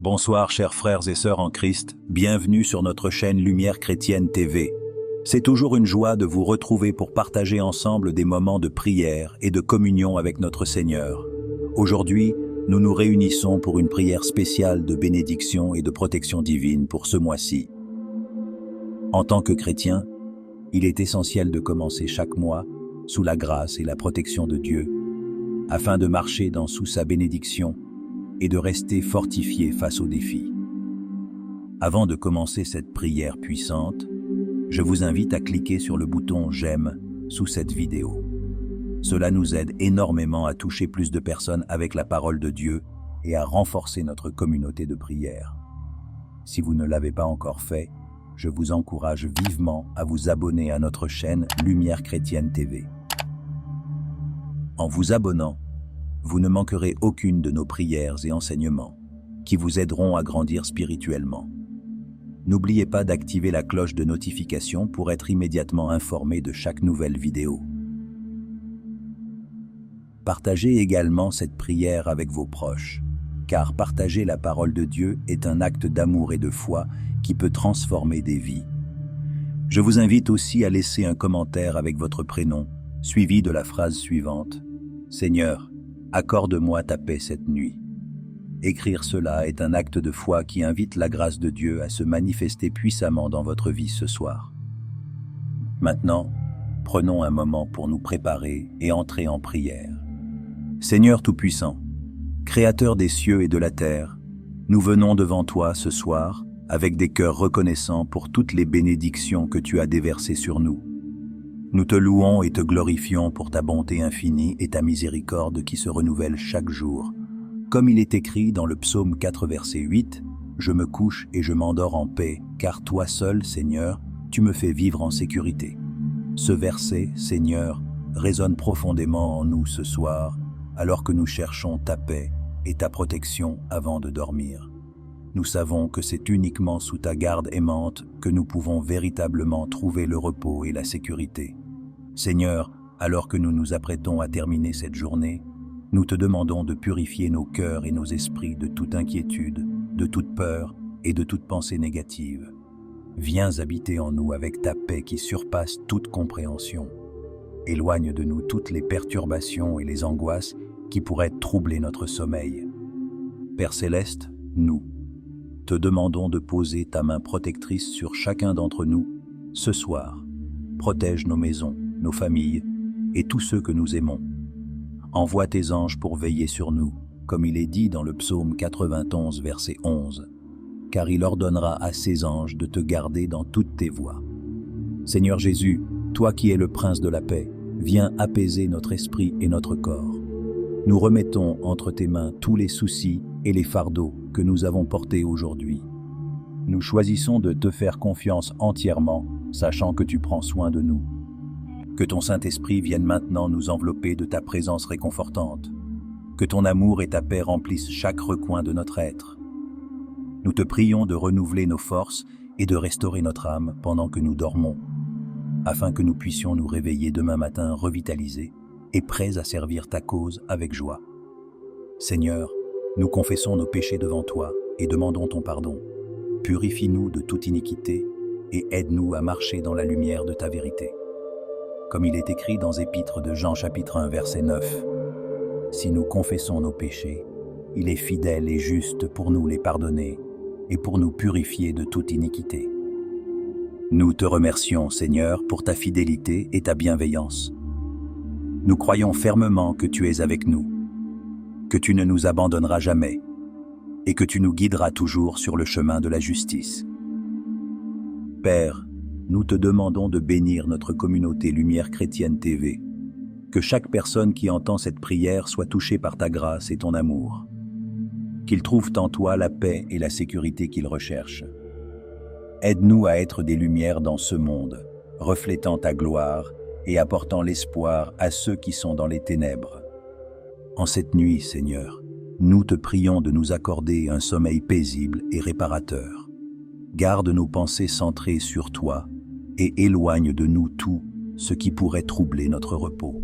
Bonsoir chers frères et sœurs en Christ, bienvenue sur notre chaîne Lumière Chrétienne TV. C'est toujours une joie de vous retrouver pour partager ensemble des moments de prière et de communion avec notre Seigneur. Aujourd'hui, nous nous réunissons pour une prière spéciale de bénédiction et de protection divine pour ce mois-ci. En tant que chrétien, il est essentiel de commencer chaque mois sous la grâce et la protection de Dieu, afin de marcher sous sa bénédiction et de rester fortifié face aux défis. Avant de commencer cette prière puissante, je vous invite à cliquer sur le bouton « J'aime » sous cette vidéo. Cela nous aide énormément à toucher plus de personnes avec la parole de Dieu et à renforcer notre communauté de prière. Si vous ne l'avez pas encore fait, je vous encourage vivement à vous abonner à notre chaîne Lumière Chrétienne TV. En vous abonnant, vous ne manquerez aucune de nos prières et enseignements qui vous aideront à grandir spirituellement. N'oubliez pas d'activer la cloche de notification pour être immédiatement informé de chaque nouvelle vidéo. Partagez également cette prière avec vos proches, car partager la parole de Dieu est un acte d'amour et de foi qui peut transformer des vies. Je vous invite aussi à laisser un commentaire avec votre prénom, suivi de la phrase suivante « Seigneur, accorde-moi ta paix cette nuit ». Écrire cela est un acte de foi qui invite la grâce de Dieu à se manifester puissamment dans votre vie ce soir. Maintenant, prenons un moment pour nous préparer et entrer en prière. Seigneur Tout-Puissant, Créateur des cieux et de la terre, nous venons devant toi ce soir avec des cœurs reconnaissants pour toutes les bénédictions que tu as déversées sur nous. Nous te louons et te glorifions pour ta bonté infinie et ta miséricorde qui se renouvellent chaque jour. Comme il est écrit dans le psaume 4 verset 8, « Je me couche et je m'endors en paix, car toi seul, Seigneur, tu me fais vivre en sécurité. » Ce verset, Seigneur, résonne profondément en nous ce soir, alors que nous cherchons ta paix et ta protection avant de dormir. Nous savons que c'est uniquement sous ta garde aimante que nous pouvons véritablement trouver le repos et la sécurité. Seigneur, alors que nous nous apprêtons à terminer cette journée, nous te demandons de purifier nos cœurs et nos esprits de toute inquiétude, de toute peur et de toute pensée négative. Viens habiter en nous avec ta paix qui surpasse toute compréhension. Éloigne de nous toutes les perturbations et les angoisses qui pourraient troubler notre sommeil. Père Céleste, nous te demandons de poser ta main protectrice sur chacun d'entre nous ce soir. Protège nos maisons, nos familles et tous ceux que nous aimons. Envoie tes anges pour veiller sur nous, comme il est dit dans le psaume 91 verset 11, car il ordonnera à ses anges de te garder dans toutes tes voies. Seigneur Jésus, toi qui es le prince de la paix, viens apaiser notre esprit et notre corps. Nous remettons entre tes mains tous les soucis et les fardeaux que nous avons portés aujourd'hui. Nous choisissons de te faire confiance entièrement, sachant que tu prends soin de nous. Que ton Saint-Esprit vienne maintenant nous envelopper de ta présence réconfortante. Que ton amour et ta paix remplissent chaque recoin de notre être. Nous te prions de renouveler nos forces et de restaurer notre âme pendant que nous dormons, afin que nous puissions nous réveiller demain matin revitalisés et prêts à servir ta cause avec joie. Seigneur, nous confessons nos péchés devant toi et demandons ton pardon. Purifie-nous de toute iniquité et aide-nous à marcher dans la lumière de ta vérité. Comme il est écrit dans Épître de Jean chapitre 1 verset 9, « Si nous confessons nos péchés, il est fidèle et juste pour nous les pardonner et pour nous purifier de toute iniquité. » Nous te remercions, Seigneur, pour ta fidélité et ta bienveillance. Nous croyons fermement que tu es avec nous, que tu ne nous abandonneras jamais et que tu nous guideras toujours sur le chemin de la justice. Père, nous te demandons de bénir notre communauté Lumière Chrétienne TV, que chaque personne qui entend cette prière soit touchée par ta grâce et ton amour, qu'ils trouvent en toi la paix et la sécurité qu'ils recherchent. Aide-nous à être des lumières dans ce monde, reflétant ta gloire et apportant l'espoir à ceux qui sont dans les ténèbres. En cette nuit, Seigneur, nous te prions de nous accorder un sommeil paisible et réparateur. Garde nos pensées centrées sur toi et éloigne de nous tout ce qui pourrait troubler notre repos.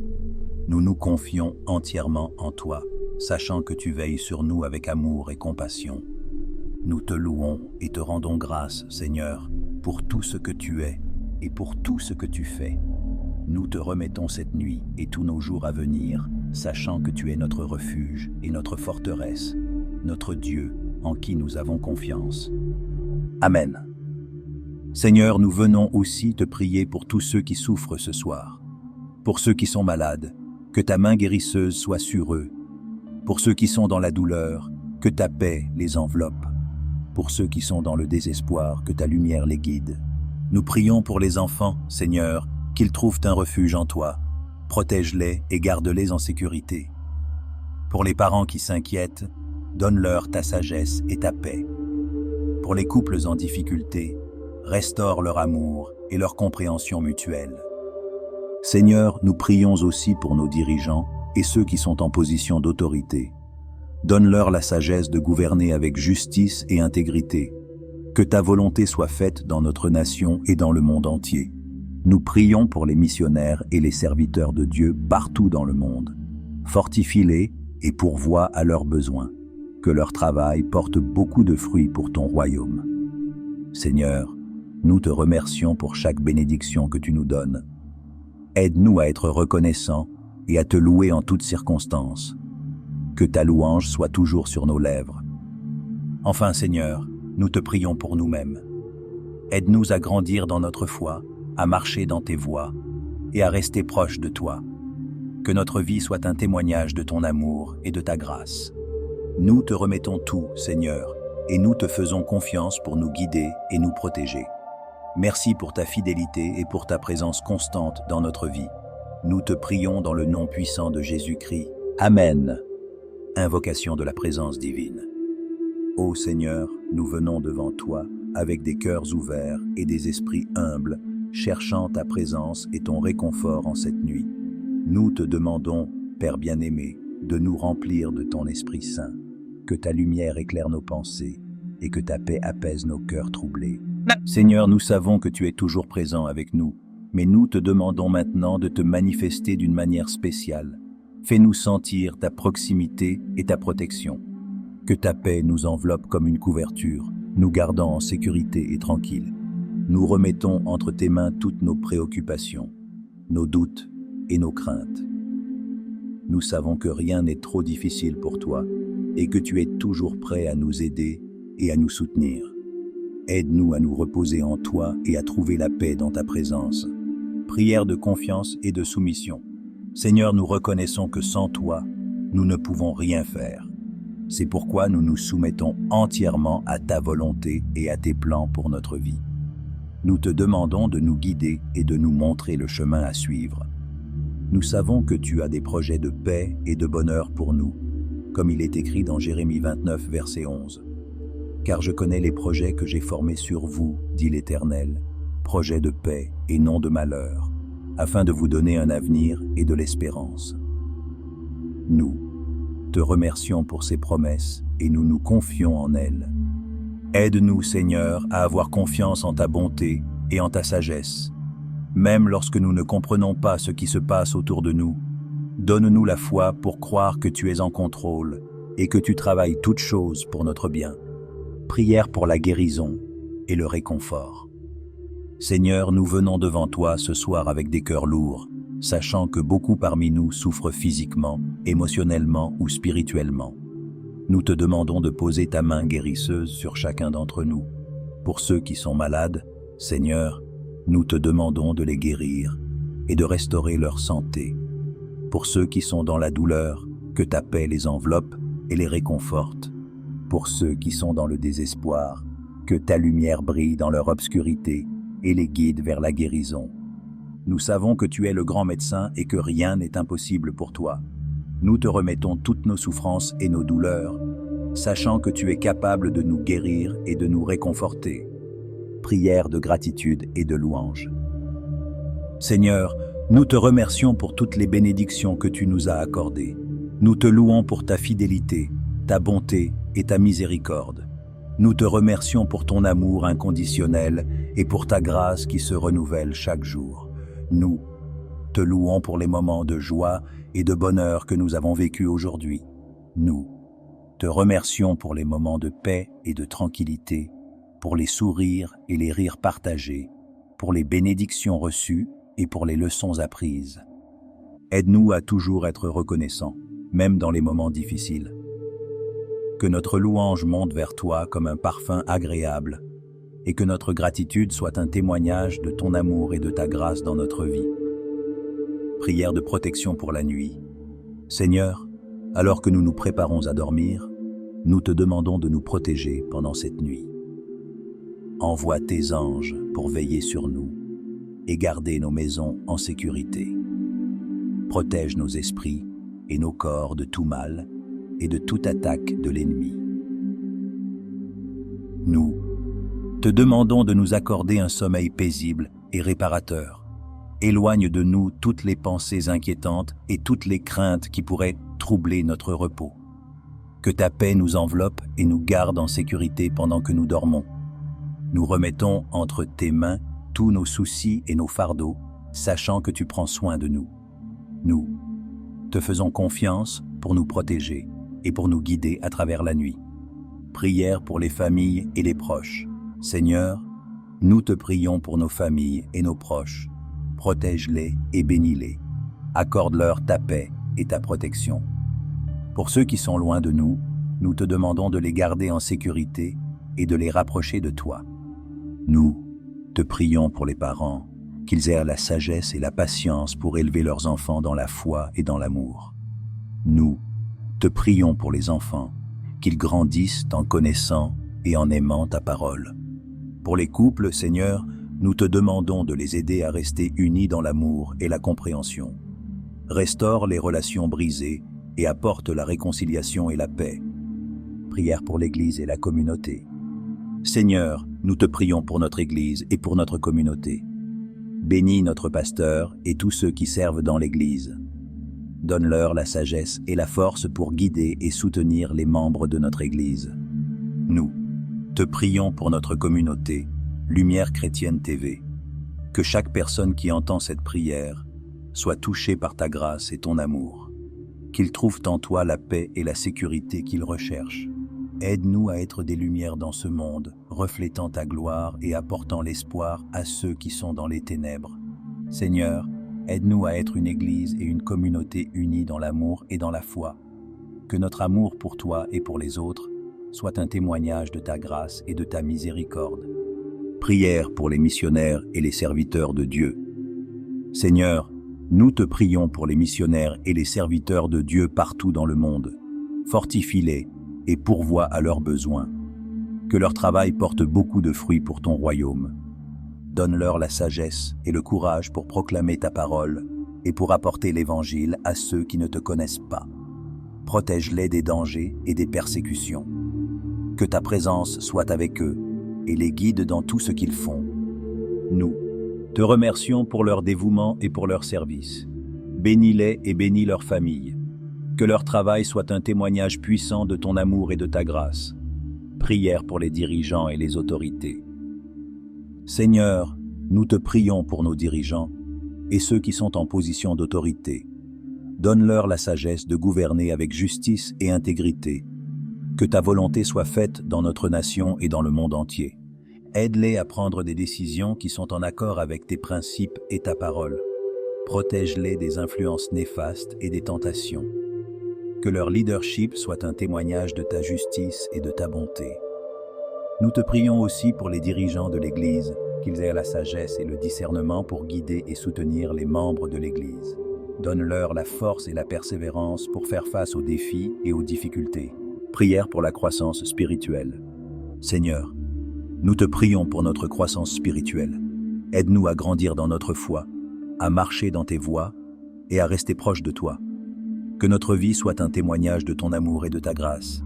Nous nous confions entièrement en toi, sachant que tu veilles sur nous avec amour et compassion. Nous te louons et te rendons grâce, Seigneur, pour tout ce que tu es et pour tout ce que tu fais. Nous te remettons cette nuit et tous nos jours à venir, sachant que tu es notre refuge et notre forteresse, notre Dieu en qui nous avons confiance. Amen. Seigneur, nous venons aussi te prier pour tous ceux qui souffrent ce soir, pour ceux qui sont malades, que ta main guérisseuse soit sur eux, pour ceux qui sont dans la douleur, que ta paix les enveloppe, pour ceux qui sont dans le désespoir, que ta lumière les guide. Nous prions pour les enfants, Seigneur, qu'ils trouvent un refuge en toi. Protège-les et garde-les en sécurité. Pour les parents qui s'inquiètent, donne-leur ta sagesse et ta paix. Pour les couples en difficulté, restaure leur amour et leur compréhension mutuelle. Seigneur, nous prions aussi pour nos dirigeants et ceux qui sont en position d'autorité. Donne-leur la sagesse de gouverner avec justice et intégrité. Que ta volonté soit faite dans notre nation et dans le monde entier. Nous prions pour les missionnaires et les serviteurs de Dieu partout dans le monde. Fortifie-les et pourvois à leurs besoins. Que leur travail porte beaucoup de fruits pour ton royaume. Seigneur, nous te remercions pour chaque bénédiction que tu nous donnes. Aide-nous à être reconnaissants et à te louer en toutes circonstances. Que ta louange soit toujours sur nos lèvres. Enfin, Seigneur, nous te prions pour nous-mêmes. Aide-nous à grandir dans notre foi, à marcher dans tes voies et à rester proches de toi. Que notre vie soit un témoignage de ton amour et de ta grâce. Nous te remettons tout, Seigneur, et nous te faisons confiance pour nous guider et nous protéger. Merci pour ta fidélité et pour ta présence constante dans notre vie. Nous te prions dans le nom puissant de Jésus-Christ. Amen. Invocation de la présence divine. Ô Seigneur, nous venons devant toi avec des cœurs ouverts et des esprits humbles, cherchant ta présence et ton réconfort en cette nuit. Nous te demandons, Père bien-aimé, de nous remplir de ton Esprit Saint, que ta lumière éclaire nos pensées et que ta paix apaise nos cœurs troublés. Seigneur, nous savons que tu es toujours présent avec nous, mais nous te demandons maintenant de te manifester d'une manière spéciale. Fais-nous sentir ta proximité et ta protection. Que ta paix nous enveloppe comme une couverture, nous gardant en sécurité et tranquilles. Nous remettons entre tes mains toutes nos préoccupations, nos doutes et nos craintes. Nous savons que rien n'est trop difficile pour toi et que tu es toujours prêt à nous aider et à nous soutenir. Aide-nous à nous reposer en toi et à trouver la paix dans ta présence. Prière de confiance et de soumission. Seigneur, nous reconnaissons que sans toi, nous ne pouvons rien faire. C'est pourquoi nous nous soumettons entièrement à ta volonté et à tes plans pour notre vie. Nous te demandons de nous guider et de nous montrer le chemin à suivre. Nous savons que tu as des projets de paix et de bonheur pour nous, comme il est écrit dans Jérémie 29, verset 11. Car je connais les projets que j'ai formés sur vous, dit l'Éternel, projets de paix et non de malheur, afin de vous donner un avenir et de l'espérance. Nous te remercions pour ces promesses et nous nous confions en elles. Aide-nous, Seigneur, à avoir confiance en ta bonté et en ta sagesse. Même lorsque nous ne comprenons pas ce qui se passe autour de nous, donne-nous la foi pour croire que tu es en contrôle et que tu travailles toutes choses pour notre bien. Prière pour la guérison et le réconfort. Seigneur, nous venons devant toi ce soir avec des cœurs lourds, sachant que beaucoup parmi nous souffrent physiquement, émotionnellement ou spirituellement. Nous te demandons de poser ta main guérisseuse sur chacun d'entre nous. Pour ceux qui sont malades, Seigneur, nous te demandons de les guérir et de restaurer leur santé. Pour ceux qui sont dans la douleur, que ta paix les enveloppe et les réconforte. Pour ceux qui sont dans le désespoir, que ta lumière brille dans leur obscurité et les guide vers la guérison. Nous savons que tu es le grand médecin et que rien n'est impossible pour toi. Nous te remettons toutes nos souffrances et nos douleurs, sachant que tu es capable de nous guérir et de nous réconforter. Prière de gratitude et de louange. Seigneur, nous te remercions pour toutes les bénédictions que tu nous as accordées. Nous te louons pour ta fidélité, ta bonté et ta miséricorde. Nous te remercions pour ton amour inconditionnel et pour ta grâce qui se renouvelle chaque jour. Nous te louons pour les moments de joie et de bonheur que nous avons vécus aujourd'hui. Nous te remercions pour les moments de paix et de tranquillité, pour les sourires et les rires partagés, pour les bénédictions reçues et pour les leçons apprises. Aide-nous à toujours être reconnaissants, même dans les moments difficiles. Que notre louange monte vers toi comme un parfum agréable et que notre gratitude soit un témoignage de ton amour et de ta grâce dans notre vie. Prière de protection pour la nuit. Seigneur, alors que nous nous préparons à dormir, nous te demandons de nous protéger pendant cette nuit. Envoie tes anges pour veiller sur nous et garder nos maisons en sécurité. Protège nos esprits et nos corps de tout mal et de toute attaque de l'ennemi. Nous te demandons de nous accorder un sommeil paisible et réparateur. Éloigne de nous toutes les pensées inquiétantes et toutes les craintes qui pourraient troubler notre repos. Que ta paix nous enveloppe et nous garde en sécurité pendant que nous dormons. Nous remettons entre tes mains tous nos soucis et nos fardeaux, sachant que tu prends soin de nous. Nous te faisons confiance pour nous protéger et pour nous guider à travers la nuit. Prière pour les familles et les proches. Seigneur, nous te prions pour nos familles et nos proches. Protège-les et bénis-les. Accorde-leur ta paix et ta protection. Pour ceux qui sont loin de nous, nous te demandons de les garder en sécurité et de les rapprocher de toi. Nous te prions pour les parents, qu'ils aient la sagesse et la patience pour élever leurs enfants dans la foi et dans l'amour. Nous te prions pour les enfants, qu'ils grandissent en connaissant et en aimant ta parole. Pour les couples, Seigneur, nous te demandons de les aider à rester unis dans l'amour et la compréhension. Restaure les relations brisées et apporte la réconciliation et la paix. Prière pour l'Église et la communauté. Seigneur, nous te prions pour notre Église et pour notre communauté. Bénis notre pasteur et tous ceux qui servent dans l'Église. Donne-leur la sagesse et la force pour guider et soutenir les membres de notre Église. Nous te prions pour notre communauté, Lumière Chrétienne TV. Que chaque personne qui entend cette prière soit touchée par ta grâce et ton amour. Qu'ils trouvent en toi la paix et la sécurité qu'ils recherchent. Aide-nous à être des lumières dans ce monde, reflétant ta gloire et apportant l'espoir à ceux qui sont dans les ténèbres. Seigneur, aide-nous à être une Église et une communauté unie dans l'amour et dans la foi. Que notre amour pour toi et pour les autres soit un témoignage de ta grâce et de ta miséricorde. Prière pour les missionnaires et les serviteurs de Dieu. Seigneur, nous te prions pour les missionnaires et les serviteurs de Dieu partout dans le monde. Fortifie-les et pourvois à leurs besoins. Que leur travail porte beaucoup de fruits pour ton royaume. Donne-leur la sagesse et le courage pour proclamer ta parole et pour apporter l'Évangile à ceux qui ne te connaissent pas. Protège-les des dangers et des persécutions. Que ta présence soit avec eux et les guide dans tout ce qu'ils font. Nous te remercions pour leur dévouement et pour leur service. Bénis-les et bénis leur famille. Que leur travail soit un témoignage puissant de ton amour et de ta grâce. Prière pour les dirigeants et les autorités. Seigneur, nous te prions pour nos dirigeants et ceux qui sont en position d'autorité. Donne-leur la sagesse de gouverner avec justice et intégrité. Que ta volonté soit faite dans notre nation et dans le monde entier. Aide-les à prendre des décisions qui sont en accord avec tes principes et ta parole. Protège-les des influences néfastes et des tentations. Que leur leadership soit un témoignage de ta justice et de ta bonté. Nous te prions aussi pour les dirigeants de l'Église, qu'ils aient la sagesse et le discernement pour guider et soutenir les membres de l'Église. Donne-leur la force et la persévérance pour faire face aux défis et aux difficultés. Prière pour la croissance spirituelle. Seigneur, nous te prions pour notre croissance spirituelle. Aide-nous à grandir dans notre foi, à marcher dans tes voies et à rester proche de toi. Que notre vie soit un témoignage de ton amour et de ta grâce.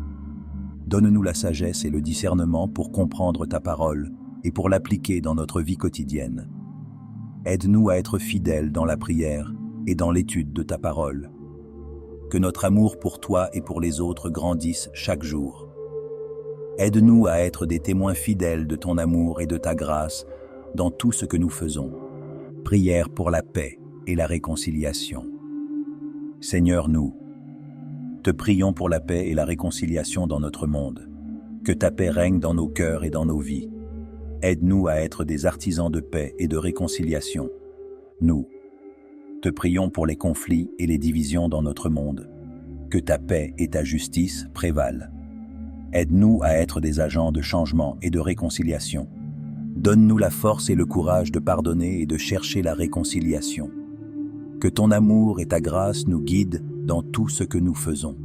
Donne-nous la sagesse et le discernement pour comprendre ta parole et pour l'appliquer dans notre vie quotidienne. Aide-nous à être fidèles dans la prière et dans l'étude de ta parole. Que notre amour pour toi et pour les autres grandisse chaque jour. Aide-nous à être des témoins fidèles de ton amour et de ta grâce dans tout ce que nous faisons. Prière pour la paix et la réconciliation. Seigneur, nous te prions pour la paix et la réconciliation dans notre monde. Que ta paix règne dans nos cœurs et dans nos vies. Aide-nous à être des artisans de paix et de réconciliation. Nous te prions pour les conflits et les divisions dans notre monde. Que ta paix et ta justice prévalent. Aide-nous à être des agents de changement et de réconciliation. Donne-nous la force et le courage de pardonner et de chercher la réconciliation. Que ton amour et ta grâce nous guident dans tout ce que nous faisons.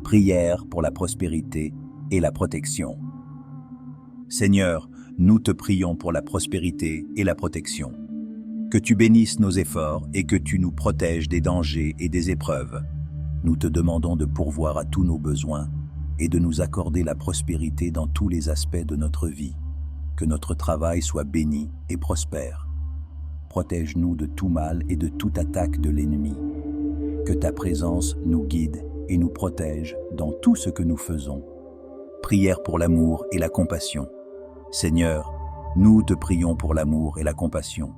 Prière pour la prospérité et la protection. Seigneur, nous te prions pour la prospérité et la protection. Que tu bénisses nos efforts et que tu nous protèges des dangers et des épreuves. Nous te demandons de pourvoir à tous nos besoins et de nous accorder la prospérité dans tous les aspects de notre vie. Que notre travail soit béni et prospère. Protège-nous de tout mal et de toute attaque de l'ennemi. Que ta présence nous guide et nous protège dans tout ce que nous faisons. Prière pour l'amour et la compassion. Seigneur, nous te prions pour l'amour et la compassion.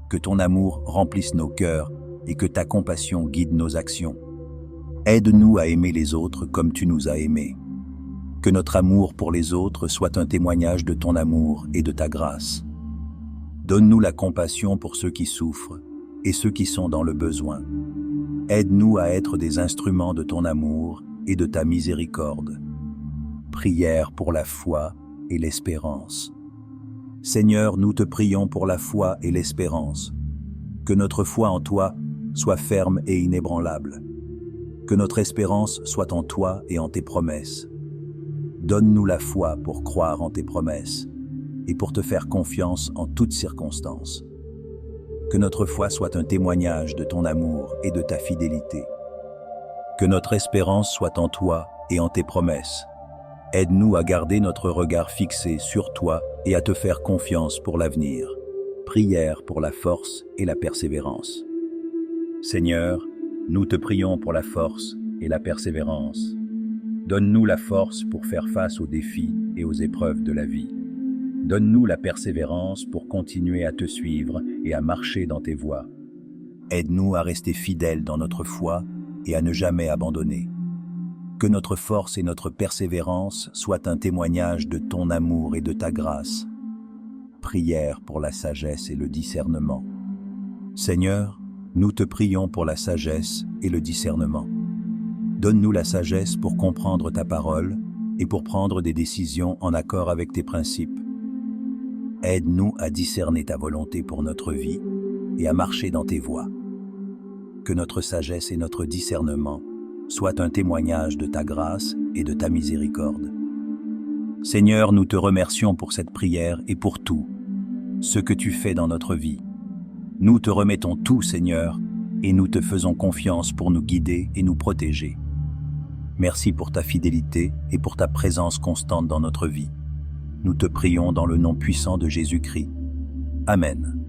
Que ton amour remplisse nos cœurs et que ta compassion guide nos actions. Aide-nous à aimer les autres comme tu nous as aimés. Que notre amour pour les autres soit un témoignage de ton amour et de ta grâce. Donne-nous la compassion pour ceux qui souffrent et ceux qui sont dans le besoin. Aide-nous à être des instruments de ton amour et de ta miséricorde. Prière pour la foi et l'espérance. Seigneur, nous te prions pour la foi et l'espérance. Que notre foi en toi soit ferme et inébranlable. Que notre espérance soit en toi et en tes promesses. Donne-nous la foi pour croire en tes promesses et pour te faire confiance en toutes circonstances. Que notre foi soit un témoignage de ton amour et de ta fidélité. Que notre espérance soit en toi et en tes promesses. Aide-nous à garder notre regard fixé sur toi et à te faire confiance pour l'avenir. Prière pour la force et la persévérance. Seigneur, nous te prions pour la force et la persévérance. Donne-nous la force pour faire face aux défis et aux épreuves de la vie. Donne-nous la persévérance pour continuer à te suivre et à marcher dans tes voies. Aide-nous à rester fidèles dans notre foi et à ne jamais abandonner. Que notre force et notre persévérance soient un témoignage de ton amour et de ta grâce. Prière pour la sagesse et le discernement. Seigneur, nous te prions pour la sagesse et le discernement. Donne-nous la sagesse pour comprendre ta parole et pour prendre des décisions en accord avec tes principes. Aide-nous à discerner ta volonté pour notre vie et à marcher dans tes voies. Que notre sagesse et notre discernement soient un témoignage de ta grâce et de ta miséricorde. Seigneur, nous te remercions pour cette prière et pour tout ce que tu fais dans notre vie. Nous te remettons tout, Seigneur, et nous te faisons confiance pour nous guider et nous protéger. Merci pour ta fidélité et pour ta présence constante dans notre vie. Nous te prions dans le nom puissant de Jésus-Christ. Amen.